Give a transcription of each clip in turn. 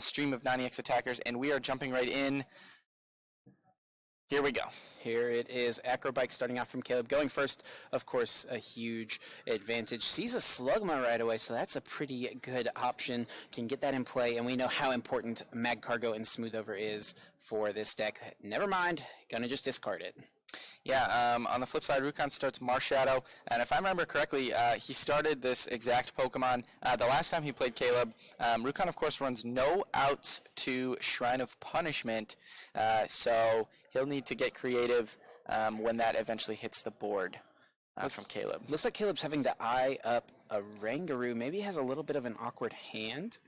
stream of 90X attackers, and we are jumping right in. Here we go. Here it is. Acrobike starting out from Caleb. Going first, of course, a huge advantage. Sees a Slugma right away, so that's a pretty good option. Can get that in play, and we know how important Mag Cargo and Smooth Over is for this deck. Never mind. Gonna just discard it. Yeah, on the flip side, Rukan starts Marshadow, and if I remember correctly, he started this exact Pokemon the last time he played Caleb. Rukan, of course, runs no outs to Shrine of Punishment, so he'll need to get creative when that eventually hits the board from Caleb. Looks like Caleb's having to eye up a Rangaroo. Maybe he has a little bit of an awkward hand.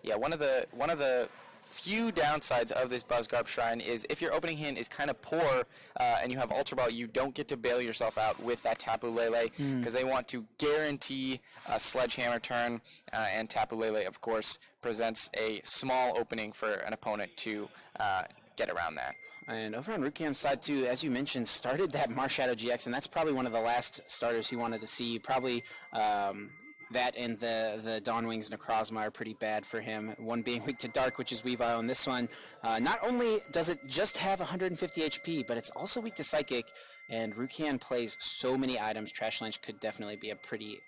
Yeah, one of the few downsides of this Buzzgarb Shrine is if your opening hand is kind of poor and you have Ultra Ball, you don't get to bail yourself out with that Tapu Lele because they want to guarantee a Sledgehammer turn, and Tapu Lele, of course, presents a small opening for an opponent to get around that. And over on Rukan's side, too, as you mentioned, started that Marshadow GX, and that's probably one of the last starters he wanted to see. Probably that and the Dawnwings Necrozma are pretty bad for him. One being weak to Dark, which is Weavile, and this one, not only does it just have 150 HP, but it's also weak to Psychic, and Rukan plays so many items. Trash Lynch could definitely be a pretty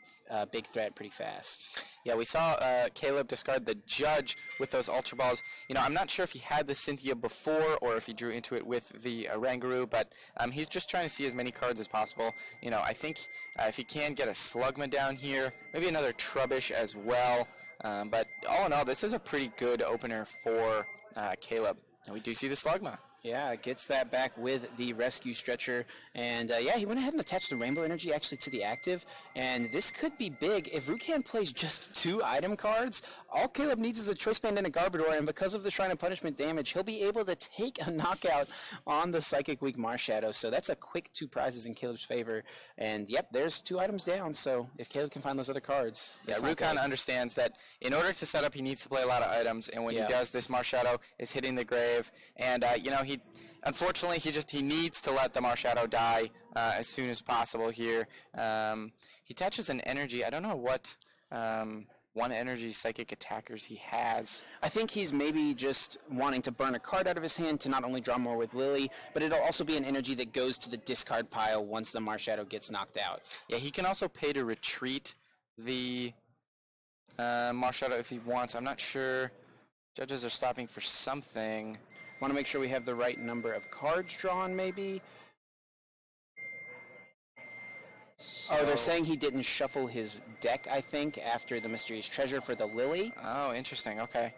big threat pretty fast. Yeah, we saw Caleb discard the Judge with those Ultra Balls. You know, I'm not sure if he had the Cynthia before or if he drew into it with the Rangaroo, but he's just trying to see as many cards as possible. You know, I think if he can get a Slugma down here, maybe another Trubbish as well. But all in all, this is a pretty good opener for Caleb. And we do see the Slugma. Yeah, gets that back with the Rescue Stretcher. And, yeah, he went ahead and attached the Rainbow Energy actually to the active. And this could be big. If Rukan plays just 2 item cards, all Caleb needs is a Choice Band and a Garbodor. And because of the Shrine of Punishment damage, he'll be able to take a knockout on the Psychic Weak Marshadow. So that's a quick 2 prizes in Caleb's favor. And, yep, there's 2 items down. So if Caleb can find those other cards. Yeah, Rukan understands that in order to set up, he needs to play a lot of items. And when he does, this Marshadow is hitting the grave. And, you know, unfortunately, he needs to let the Marshadow die as soon as possible here. He attaches an energy. I don't know what one energy psychic attackers he has. I think he's maybe just wanting to burn a card out of his hand to not only draw more with Lily, but it'll also be an energy that goes to the discard pile once the Marshadow gets knocked out. Yeah, he can also pay to retreat the Marshadow if he wants. I'm not sure. Judges are stopping for something. Want to make sure we have the right number of cards drawn, maybe? So, they're saying he didn't shuffle his deck, I think, after the Mysterious Treasure for the Lily. Oh, interesting. Okay.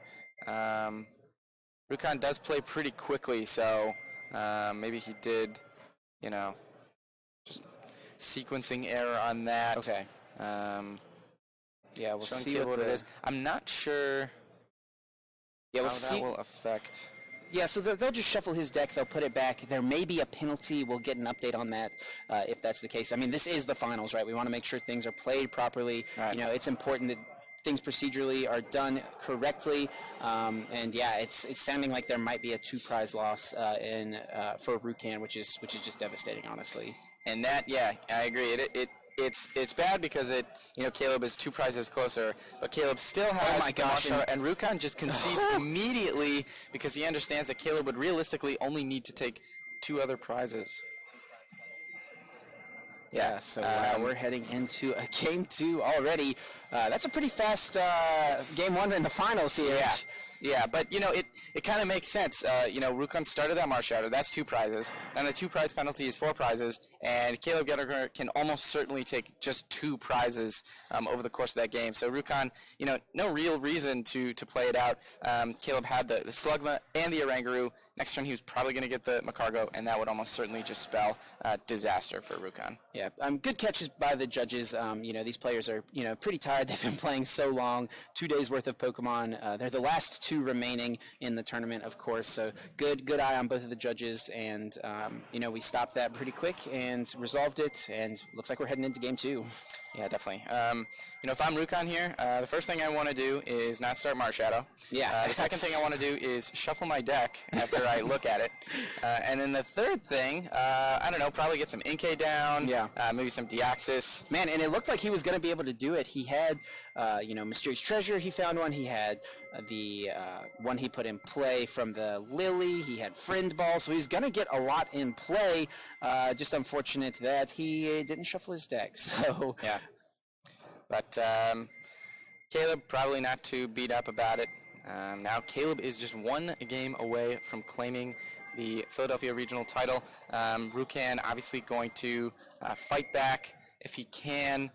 Rukan does play pretty quickly, so maybe he did, you know, just sequencing error on that. Okay. Yeah, we'll see what it is. I'm not sure how that will affect. Yeah, so they'll just shuffle his deck, they'll put it back. There may be a penalty. We'll get an update on that if that's the case. I mean, this is the finals, right? We want to make sure things are played properly. Right. You know, it's important that things procedurally are done correctly. And yeah, it's sounding like there might be a 2-prize loss for Rukan, which is just devastating, honestly. And that, yeah, I agree. It's bad because Caleb is 2 prizes closer, but Caleb still has the Marshadow, and Rukan just concedes immediately because he understands that Caleb would realistically only need to take 2 other prizes. Yeah, so we're heading into a game 2 already. That's a pretty fast game 1 in the finals here. Yeah, but, you know, it kind of makes sense. Rukan started that Marshadow. That's 2 prizes. And the 2-prize penalty is 4 prizes. And Caleb Gedemer can almost certainly take just 2 prizes over the course of that game. So Rukan, you know, no real reason to play it out. Caleb had the Slugma and the Oranguru. Next turn he was probably going to get the Macargo, and that would almost certainly just spell disaster for Rukan. Yeah, good catches by the judges. These players are, pretty tired. They've been playing so long, 2 days worth of Pokemon. They're the last 2 remaining in the tournament, of course. So good eye on both of the judges, and we stopped that pretty quick and resolved it. And looks like we're heading into game 2. Yeah, definitely. If I'm Rukan here, the first thing I want to do is not start Marshadow. Yeah. The second thing I want to do is shuffle my deck after I look at it. And then the third thing, probably get some Inkay down. Yeah. Maybe some Deoxys. Man, and it looked like he was going to be able to do it. He had, Mysterious Treasure, he found one. He had the one he put in play from the Lily. He had Friend Ball, so he's going to get a lot in play. Just unfortunate that he didn't shuffle his deck. So yeah. But Caleb probably not too beat up about it. Now Caleb is just one game away from claiming the Philadelphia regional title. Rukan obviously going to fight back if he can.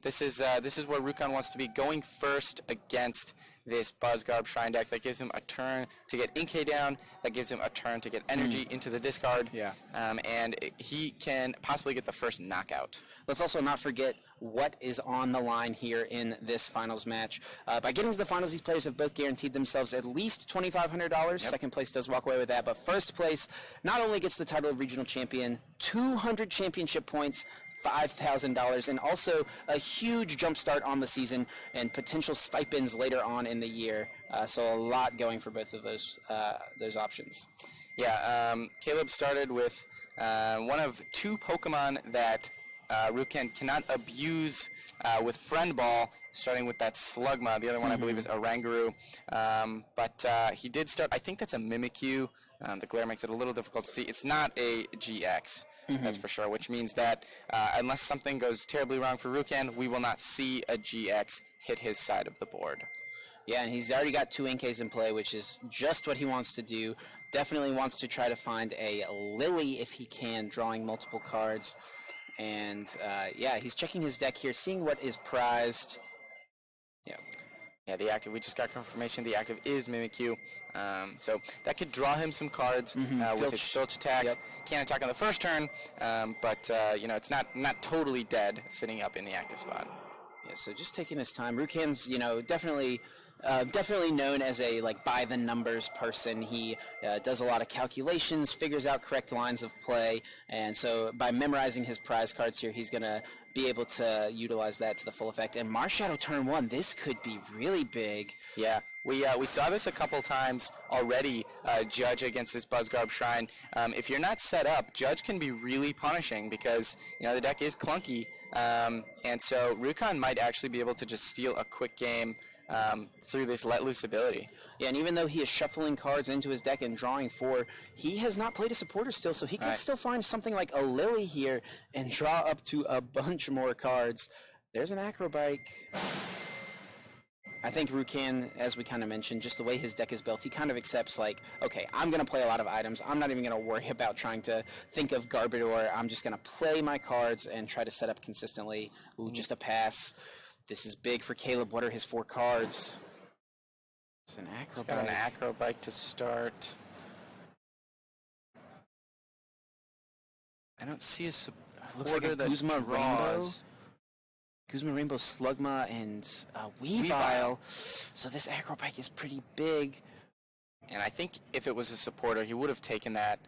This is where Rukan wants to be, going first against this Buzzgarb Shrine deck that gives him a turn to get Inkay down, that gives him a turn to get energy into the discard, and he can possibly get the first knockout. Let's also not forget what is on the line here in this finals match. By getting to the finals, these players have both guaranteed themselves at least $2,500. Yep. Second place does walk away with that, but first place not only gets the title of regional champion, 200 championship points, $5,000, and also a huge jump start on the season and potential stipends later on in the year. So a lot going for both of those options. Yeah, Caleb started with one of two Pokemon that Rukan cannot abuse with Friend Ball, starting with that Slugma. The other one I believe is Oranguru. But he did start, I think that's a Mimikyu. The glare makes it a little difficult to see. It's not a GX. That's for sure, which means that unless something goes terribly wrong for Rukan, we will not see a GX hit his side of the board. Yeah, and he's already got 2 Inkays in play, which is just what he wants to do. Definitely wants to try to find a Lily if he can, drawing multiple cards. And, he's checking his deck here, seeing what is prized. Yeah, the active, we just got confirmation the active is Mimikyu. So that could draw him some cards with his Filch attacks. Yep. Can't attack on the first turn, but it's not totally dead sitting up in the active spot. Yeah, so just taking his time. Rukan's, definitely known as a by the numbers person. He does a lot of calculations, figures out correct lines of play, and so by memorizing his prize cards here, he's gonna be able to utilize that to the full effect. And Marshadow turn 1, this could be really big. Yeah, we saw this a couple times already. Judge against this Buzzgarb Shrine. If you're not set up, Judge can be really punishing because the deck is clunky, and so Rukan might actually be able to just steal a quick game through this let loose ability. Yeah, and even though he is shuffling cards into his deck and drawing 4, he has not played a supporter still, so he could still find something like a Lily here and draw up to a bunch more cards. There's an Acrobike. I think Rukan, as we kind of mentioned, just the way his deck is built, he kind of accepts okay, I'm going to play a lot of items. I'm not even going to worry about trying to think of Garbodor. I'm just going to play my cards and try to set up consistently. Ooh, just a pass. This is big for Caleb. What are his 4 cards? It's an Acrobike. He's got an Acrobike to start. I don't see a supporter looks like a that Guzma draws. Rainbow. Guzma Rainbow, Slugma, and Weavile. So this Acrobike is pretty big. And I think if it was a supporter, he would have taken that,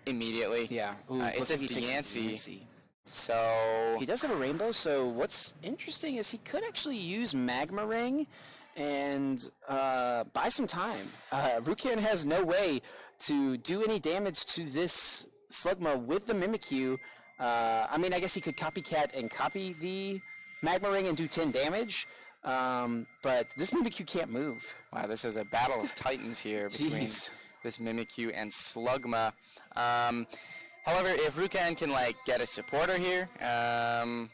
immediately. Yeah. Ooh, it's a Diancie. So he does have a Rainbow, so what's interesting is he could actually use Magma Ring and buy some time. Rukan has no way to do any damage to this Slugma with the Mimikyu. I guess he could copycat and copy the Magma Ring and do 10 damage, but this Mimikyu can't move. Wow, this is a battle of titans here between this Mimikyu and Slugma. However, if Rukan can get a supporter here, I'm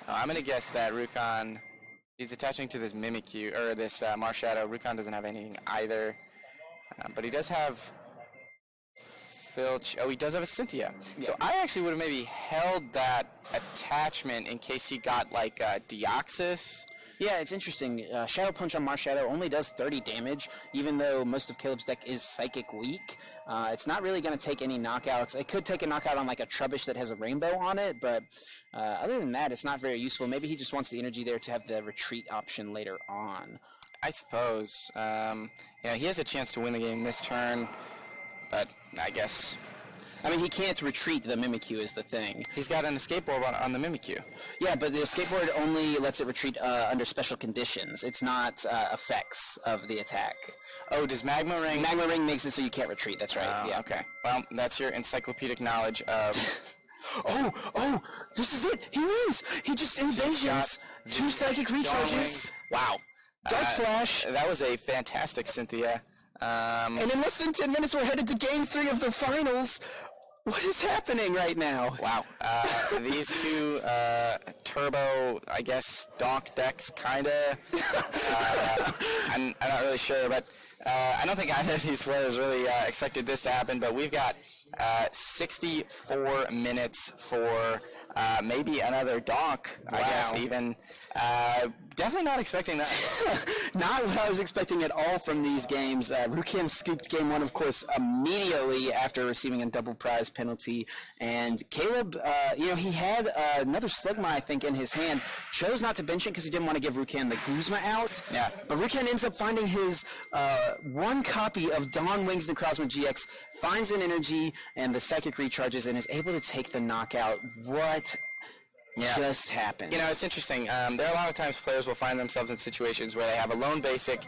gonna guess that Rukan is attaching to this Mimikyu or this Marshadow. Rukan doesn't have anything either, but he does have Filch. Oh, he does have a Cynthia. Yeah. So I actually would have maybe held that attachment in case he got Deoxys. Yeah, it's interesting. Shadow Punch on Marshadow only does 30 damage, even though most of Caleb's deck is Psychic weak. It's not really going to take any knockouts. It could take a knockout on a Trubbish that has a rainbow on it, but other than that, it's not very useful. Maybe he just wants the energy there to have the retreat option later on. I suppose. He has a chance to win the game this turn, but I guess... he can't retreat the Mimikyu is the thing. He's got an escape orb on the Mimikyu. Yeah, but the escape orb only lets it retreat under special conditions. It's not effects of the attack. Oh, does Magma Ring... Magma Ring makes it so you can't retreat, that's right. Yeah. Okay. Well, that's your encyclopedic knowledge of... Oh, this is it! He wins! He just invasions! 2 psychic recharges! Wow. Dark Flash. That was a fantastic Cynthia. And in less than 10 minutes, we're headed to Game 3 of the finals. What is happening right now? Wow. These two turbo, I guess, donk decks, kind of. I'm not really sure, but I don't think either of these players really expected this to happen, but we've got 64 minutes for maybe another donk, I guess, even. Definitely not expecting that. Not what I was expecting at all from these games. Rukan scooped game 1, of course, immediately after receiving a double prize penalty. And Caleb, he had another Slugma, I think, in his hand. Chose not to bench it because he didn't want to give Rukan the Guzma out. Yeah. But Rukan ends up finding his one copy of Dawn Wings Necrozma GX, finds an energy, and the Psychic recharges, and is able to take the knockout. What just happened? It's interesting. There are a lot of times players will find themselves in situations where they have a lone basic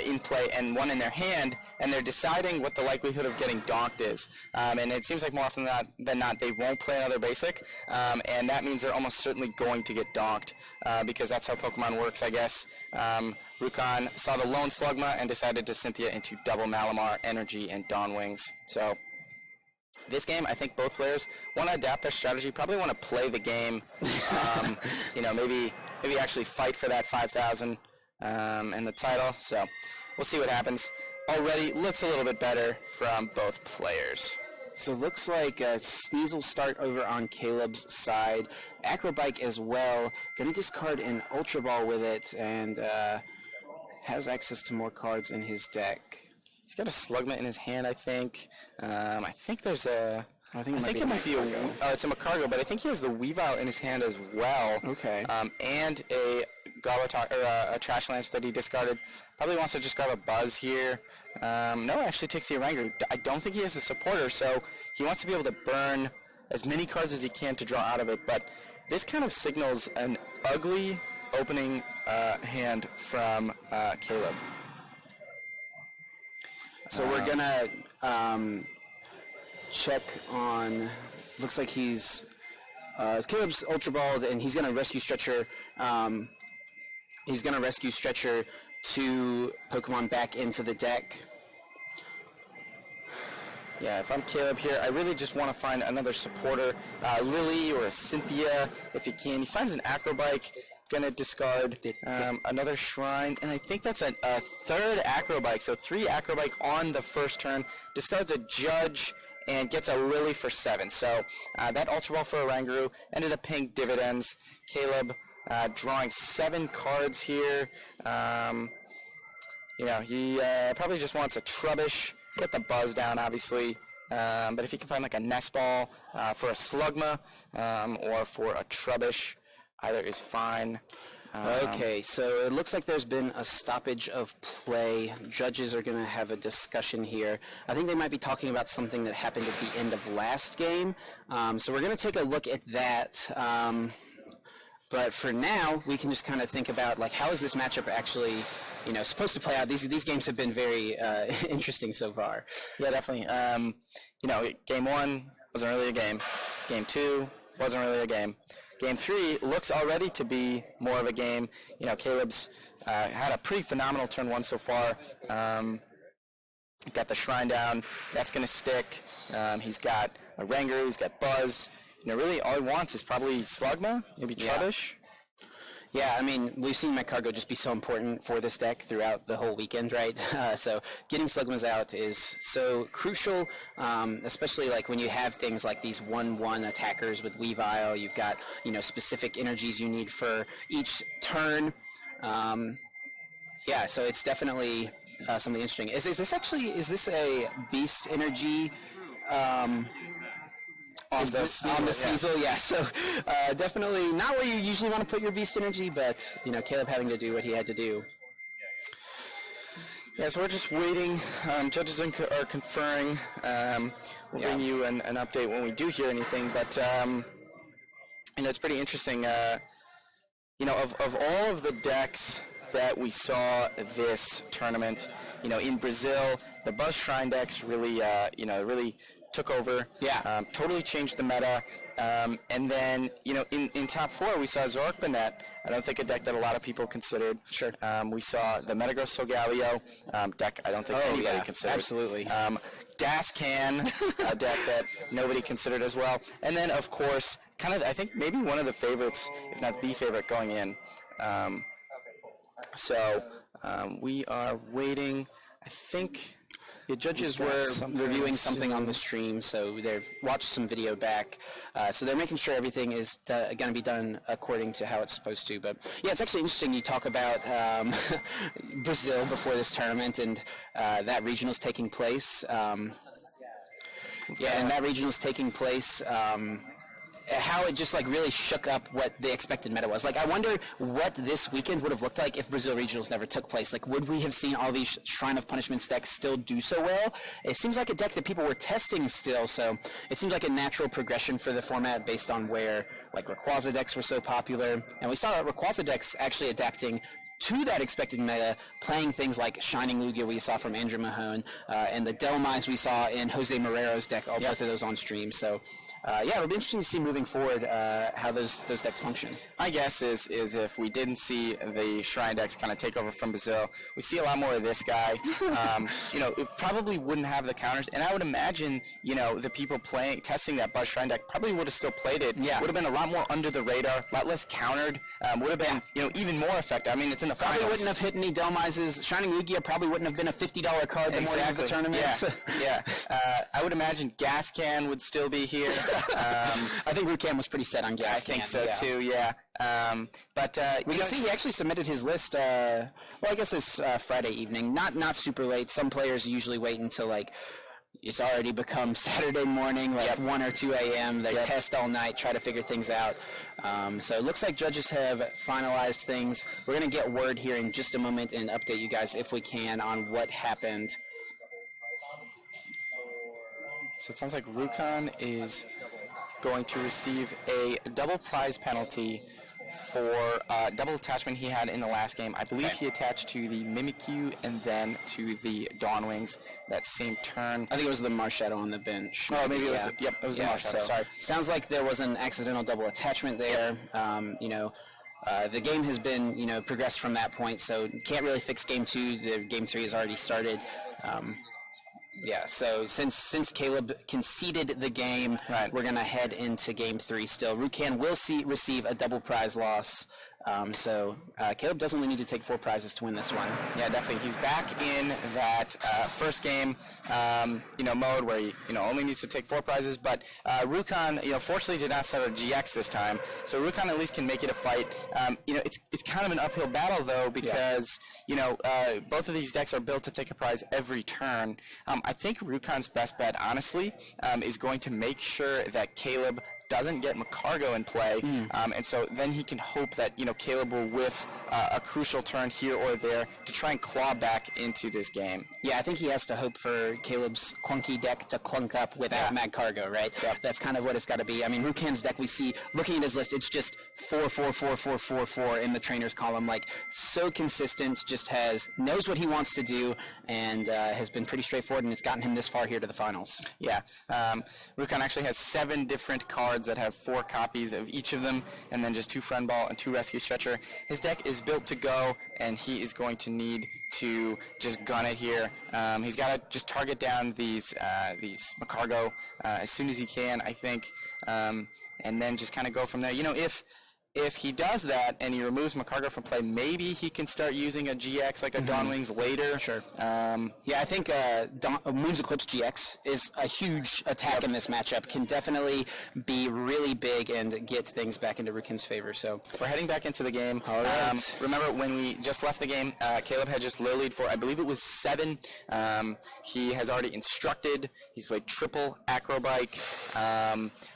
in play and one in their hand, and they're deciding what the likelihood of getting donked is. And it seems like more often than not, they won't play another basic, and that means they're almost certainly going to get donked because that's how Pokemon works, I guess. Rukan saw the lone Slugma and decided to Cynthia into double Malamar, Energy, and Dawn Wings. So this game, I think both players want to adapt their strategy, probably want to play the game, maybe actually fight for that 5,000 and the title. So we'll see what happens. Already looks a little bit better from both players. So it looks like Sneasel start over on Caleb's side. Acrobike as well. Going to discard an Ultra Ball with it and has access to more cards in his deck. He's got a Slugma in his hand, I think. I think there's a... I think it might be it's a Macargo, but I think he has the Weavile in his hand as well. Okay. And a a Trash Lance that he discarded. Probably wants to just grab a Buzz here. No, actually takes the Oranguru. I don't think he has a supporter, so he wants to be able to burn as many cards as he can to draw out of it. But this kind of signals an ugly opening hand from Caleb. So we're gonna check on. Looks like he's Caleb's Ultra Balled, and he's gonna rescue Stretcher. He's gonna rescue Stretcher to Pokemon back into the deck. Yeah, if I'm Caleb here, I really just want to find another supporter, Lily or a Cynthia if he can. He finds an Acrobike. Going to discard another Shrine, and I think that's a third Acrobike, so 3 Acrobike on the first turn. Discards a Judge and gets a Lily for 7. So that Ultra Ball for Oranguru ended up paying dividends. Caleb drawing 7 cards here. He probably just wants a Trubbish. He's got the Buzz down, obviously. But if he can find like a Nest Ball for a Slugma or for a Trubbish, either is fine. Okay, so it looks like there's been a stoppage of play. Judges are going to have a discussion here. I think they might be talking about something that happened at the end of last game. So we're going to take a look at that. But for now, we can just kind of think about, like, how is this matchup actually, supposed to play out? These games have been very interesting so far. Yeah, definitely. Game 1 wasn't really a game. Game 2 wasn't really a game. Game 3 looks already to be more of a game. Caleb's had a pretty phenomenal turn 1 so far. Got the Shrine down. That's going to stick. He's got a Oranguru. He's got Buzz. Really all he wants is probably Slugma, maybe Trubbish. Yeah, I mean, we've seen Macargo just be so important for this deck throughout the whole weekend, right? So getting Slugmas out is so crucial, especially like when you have things like these 1/1 attackers with Weavile. You've got, specific energies you need for each turn. So it's definitely something interesting. Is this a Beast Energy? On the Sneasel, yeah. So definitely not where you usually want to put your Beast Energy, but Caleb having to do what he had to do. Yeah, so we're just waiting. Judges are conferring. We'll bring you an update when we do hear anything. But it's pretty interesting. Of all of the decks that we saw this tournament, in Brazil, the Buzz Shrine decks really, really took over. Yeah. Totally changed the meta. And then, in top 4, we saw Zorik Bennett. I don't think a deck that a lot of people considered. Sure. We saw the Metagross Solgaleo deck I don't think anybody considered. Absolutely. Dascan, a deck that nobody considered as well. And then, of course, I think maybe one of the favorites, if not the favorite, going in. We are waiting, I think... The judges were reviewing something on the stream, so they've watched some video back. So they're making sure everything is going to be done according to how it's supposed to. But yeah, it's actually interesting you talk about Brazil before this tournament, and that regional's taking place. And that regional's taking place. How it just really shook up what the expected meta was. I wonder what this weekend would have looked like if Brazil Regionals never took place. Would we have seen all these Shrine of Punishments decks still do so well? It seems like a deck that people were testing still, so it seems like a natural progression for the format based on where Rayquaza decks were so popular. And we saw Rayquaza decks actually adapting to that expected meta, playing things like Shining Lugia we saw from Andrew Mahone, and the Delmise we saw in Jose Morero's deck, both of those on stream. So, it'll be interesting to see moving forward how those decks function. My guess is if we didn't see the Shrine decks kind of take over from Brazil, we see a lot more of this guy. It probably wouldn't have the counters, and I would imagine, the people testing that Buzz Shrine deck probably would have still played it. Yeah. Would have been a lot more under the radar, a lot less countered, would have been, even more effective. I mean, it's in the probably finals. Wouldn't have hit any Delmises. Shining Lugia probably wouldn't have been a $50 card the morning of the tournament. Yeah. I would imagine Gascan would still be here. I think Rukan was pretty set on Gascan. I think so too. Yeah. We can see he actually submitted his list. I guess it's Friday evening. Not super late. Some players usually wait until it's already become Saturday morning, 1 or 2 a.m. They test all night, try to figure things out. So it looks like judges have finalized things. We're going to get word here in just a moment and update you guys if we can on what happened. So it sounds like Rukan is going to receive a double prize penalty for double attachment he had in the last game. I believe he attached to the Mimikyu and then to the Dawnwings that same turn. I think it was the Marshadow on the bench. Oh, maybe it was. It was the Marshadow. Sorry. Sounds like there was an accidental double attachment there. The game has been, progressed from that point, so can't really fix Game 2. The Game 3 has already started. So since Caleb conceded the game, we're going to head into Game 3 still. Rukan will receive a double prize loss. Caleb doesn't really need to take 4 prizes to win this one. Yeah, definitely. He's back in that first game, mode where he, only needs to take 4 prizes. But Rukan, fortunately did not start a GX this time, so Rukan at least can make it a fight. It's kind of an uphill battle though because both of these decks are built to take a prize every turn. I think Rukan's best bet, honestly, is going to make sure that Caleb doesn't get Macargo in play, and so then he can hope that Caleb will whiff a crucial turn here or there to try and claw back into this game. Yeah, I think he has to hope for Caleb's clunky deck to clunk up without Magcargo, right? Yep. That's kind of what it's got to be. I mean, Rukan's deck, we see, looking at his list, it's just 4, 4, 4, 4, 4, 4 in the trainer's column. So consistent, just knows what he wants to do, and has been pretty straightforward, and it's gotten him this far here to the finals. Yeah. Rukan actually has 7 different cards that have 4 copies of each of them, and then just 2 Friend Ball and 2 Rescue Stretcher. His deck is built to go, and he is going to need to just gun it here. He's got to just target down these Macargo as soon as he can, I think, and then just kind of go from there. If he does that and he removes Macargo from play, maybe he can start using a GX like a Dawnwings later. Sure. I think Moon's Eclipse GX is a huge attack in this matchup. Can definitely be really big and get things back into Rukan's favor. So we're heading back into the game. All right. Remember when we just left the game, Caleb had just low lead for, I believe it was 7. He has already instructed. He's played triple Acrobike.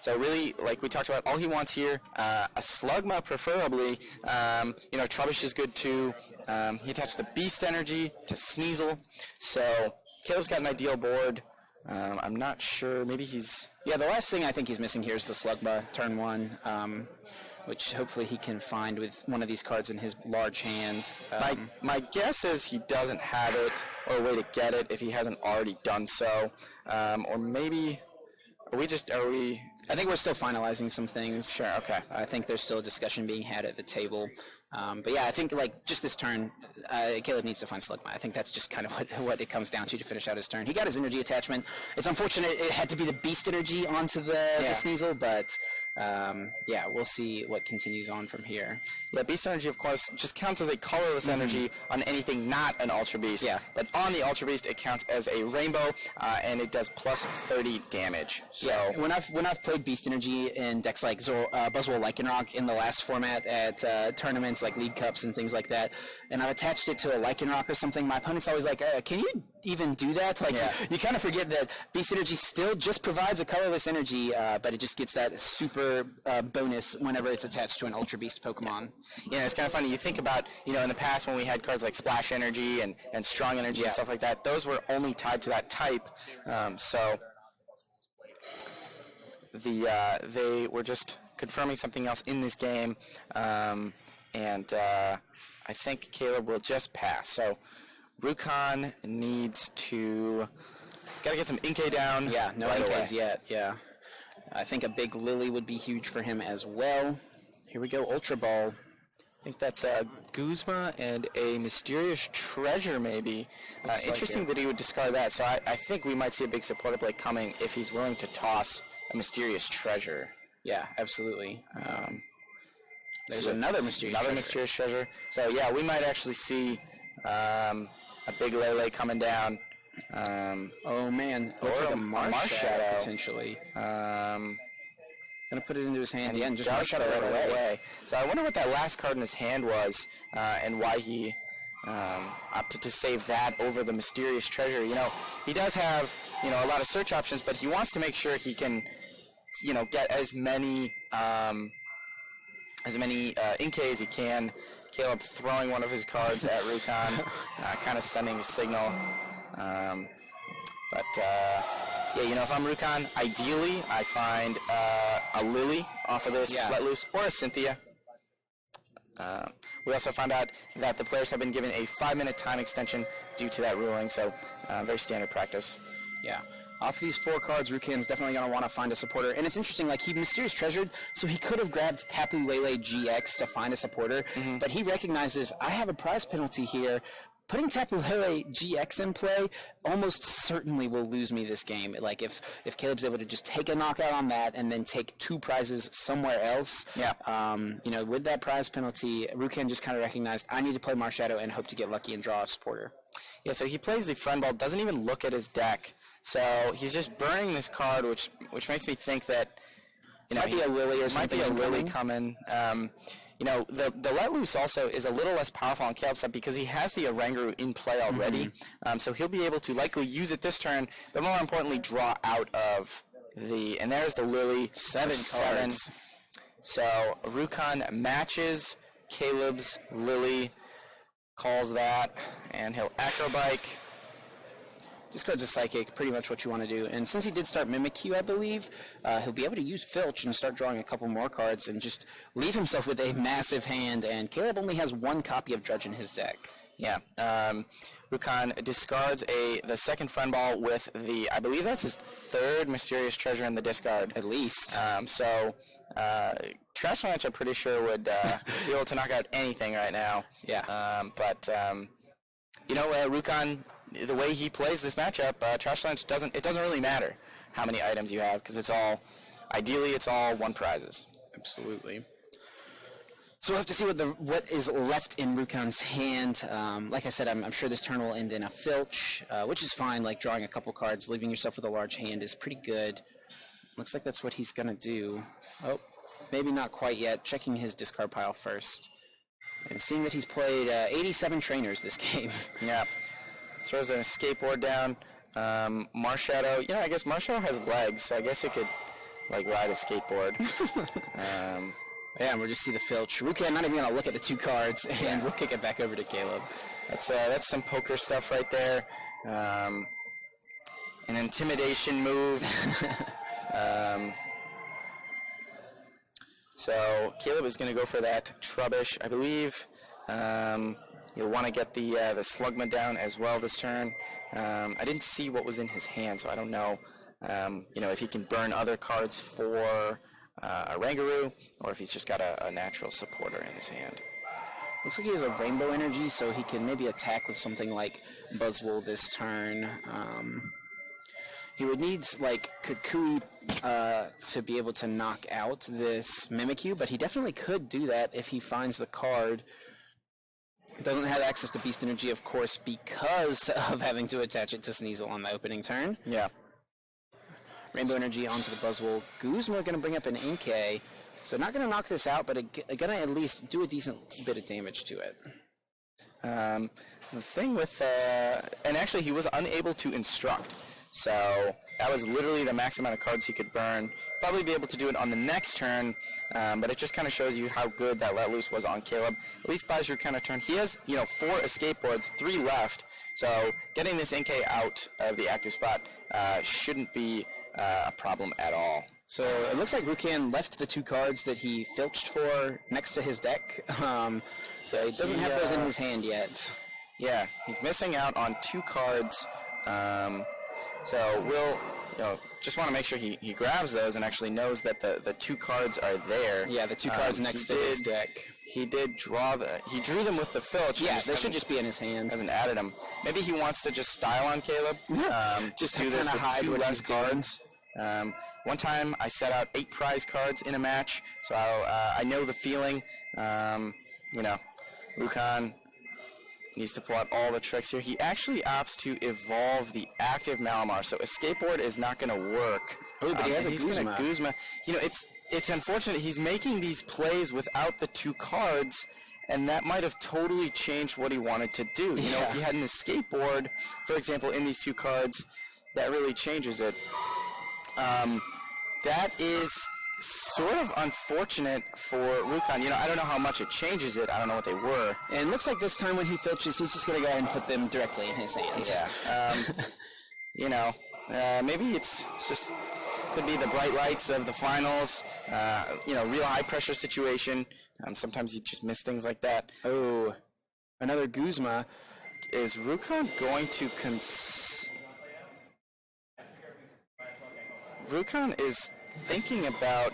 So really, like we talked about, all he wants here, a Slugma preferably. Trubbish is good too. He attached the Beast Energy to Sneasel. So Caleb's got an ideal board. I'm not sure. Maybe he's... Yeah, the last thing I think he's missing here is the Slugma turn 1, which hopefully he can find with one of these cards in his large hand. My guess is he doesn't have it or a way to get it if he hasn't already done so. Or maybe Are we? I think we're still finalizing some things. Sure. Okay. I think there's still a discussion being had at the table. But yeah, I think like just this turn, Caleb needs to find Slugma. I think that's just kind of what it comes down to finish out his turn. He got his energy attachment. It's unfortunate it had to be the beast energy onto the Sneasel, but yeah, we'll see what continues on from here. Yeah, beast energy, of course, just counts as a colorless energy on anything not an Ultra Beast. Yeah. But on the Ultra Beast, it counts as a rainbow, and it does plus 30 damage. So yeah, when I've played beast energy in decks like Buzzwole Lycanroc in the last format at tournaments like League Cups and things like that, and I've attached it to a Lycanroc or something, my opponent's always like, can you even do that? Like, you kind of forget that beast energy still just provides a colorless energy, but it just gets that super bonus whenever it's attached to an Ultra Beast Pokemon. Yeah, it's kind of funny. You think about, in the past when we had cards like Splash Energy and Strong Energy and stuff like that, those were only tied to that type. So they were just confirming something else in this game, and I think Caleb will just pass. So Rukan needs to... He's got to get some Inkay down. Yeah, no right Inkays away. yet, yeah. I think a big Lily would be huge for him as well. Here we go, Ultra Ball. I think that's Guzma and a Mysterious Treasure, maybe. Interesting that he would discard that, so I think we might see a big supporter play coming if he's willing to toss a Mysterious Treasure. Yeah, absolutely. There's So another Mysterious Treasure. So, yeah, we might actually see a big Lele coming down. Oh, man. Looks or like a a Marshadow, Marshadow. potentially. Gonna put it into his hand again, just Josh Marshadow right away. So I wonder what that last card in his hand was, and why he opted to save that over the Mysterious Treasure. He does have, a lot of search options, but he wants to make sure he can, get as many Inkay as he can. Caleb throwing one of his cards at Rukan, kind of sending a signal. Yeah, if I'm Rukan, ideally I find a Lily off of this Let Loose, or a Cynthia. We also found out that the players have been given a 5-minute time extension due to that ruling, so very standard practice. Yeah. Off these 4 cards, Rukan's definitely going to want to find a supporter. And it's interesting, like, he Mysterious Treasured, so he could have grabbed Tapu Lele GX to find a supporter, but he recognizes, I have a prize penalty here. Putting Tapu Lele GX in play almost certainly will lose me this game. Like, if Caleb's able to just take a knockout on that and then take 2 prizes somewhere else, with that prize penalty, Rukan just kind of recognized, I need to play Marshadow and hope to get lucky and draw a supporter. Yeah, so he plays the Friend Ball, doesn't even look at his deck. So he's just burning this card, which makes me think that might be a Lily or something. Might be a Lily coming. The Let Loose also is a little less powerful on Caleb's side because he has the Oranguru in play already. So he'll be able to likely use it this turn, but more importantly, draw out of the. And there's the Lily. 7 cards. So Rukan matches Caleb's Lily, calls that, and he'll Acrobike. This card's a Psychic, pretty much what you want to do. And since he did start Mimikyu, I believe, he'll be able to use Filch and start drawing a couple more cards and just leave himself with a massive hand. And Caleb only has 1 copy of Drudge in his deck. Yeah. Rukan discards the second Friend Ball with I believe that's his 3rd Mysterious Treasure in the discard. At least. Trash Lunch, I'm pretty sure, would be able to knock out anything right now. Yeah. Rukan, the way he plays this matchup, Trash Lunch doesn't really matter how many items you have because ideally it's all 1 prizes. Absolutely. So we'll have to see what is left in Rukan's hand. Like I said, I'm sure this turn will end in a Filch, which is fine. Like drawing a couple cards, leaving yourself with a large hand is pretty good. Looks like that's what he's going to do. Oh, maybe not quite yet. Checking his discard pile first. And seeing that he's played 87 trainers this game. Yeah. Throws a skateboard down. Marshadow, I guess Marshadow has legs, so I guess it could, ride a skateboard. Yeah, and we'll just see the Filch. Rukan not even going to look at the 2 cards, and we'll kick it back over to Caleb. That's some poker stuff right there. An intimidation move. So Caleb is going to go for that Trubbish, I believe. You'll want to get the Slugma down as well this turn. I didn't see what was in his hand, so I don't know If he can burn other cards for a Rangaroo, or if he's just got a natural supporter in his hand. Looks like he has a Rainbow Energy, so he can maybe attack with something like Buzzwole this turn. He would need, like, Kukui to be able to knock out this Mimikyu, but he definitely could do that if he finds the card. He doesn't have access to Beast Energy, of course, because of having to attach it to Sneasel on the opening turn. Yeah. Rainbow Energy onto the Buzzwole. Guzma going to bring up an Inkay, so not going to knock this out, but going to at least do a decent bit of damage to it. The thing with... and actually, he was unable to instruct. So that was literally the max amount of cards he could burn. Probably be able to do it on the next turn, but it just kind of shows you how good that let loose was on Caleb. At least buys your kind of turn. He has, 4 escape boards, 3 left. So getting this Inkay out of the active spot shouldn't be a problem at all. So it looks like Rukan left the 2 cards that he filched for next to his deck. So he doesn't have those in his hand yet. Yeah, he's missing out on 2 cards. So we'll, just want to make sure he grabs those and actually knows that the 2 cards are there. Yeah, the 2 cards next to his deck. He did he drew them with the filch. Yeah, they should just be in his hand. Hasn't added them. Maybe he wants to just style on Caleb. Just do this with 2 less cards. One time I set out 8 prize cards in a match, so I know the feeling. Rukan needs to pull out all the tricks here. He actually opts to evolve the active Malamar, so Escape Board is not going to work. Oh, but he has a Guzma. Guzma. It's unfortunate. He's making these plays without the 2 cards, and that might have totally changed what he wanted to do. If he had an Escape Board, for example, in these 2 cards, that really changes it. That is sort of unfortunate for Rukan. I don't know how much it changes it. I don't know what they were. And it looks like this time when he filches, he's just going to go ahead and put them directly in his hand. Yeah. Maybe it's just could be the bright lights of the finals. Real high pressure situation. Sometimes you just miss things like that. Oh, another Guzma. Is Rukan going to Rukan is thinking about,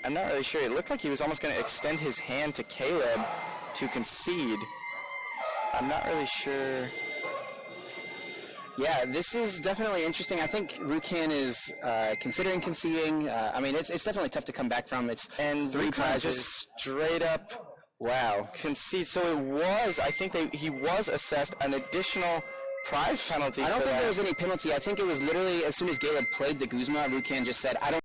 I'm not really sure. It looked like he was almost going to extend his hand to Caleb to concede. I'm not really sure. Yeah, this is definitely interesting. I think Rukan is considering conceding. It's definitely tough to come back from. It's 3 prizes. Just straight up, concede. So I think he was assessed an additional prize penalty. I don't think there was any penalty. I think it was literally as soon as Caleb played the Guzma, Rukan just said, I don't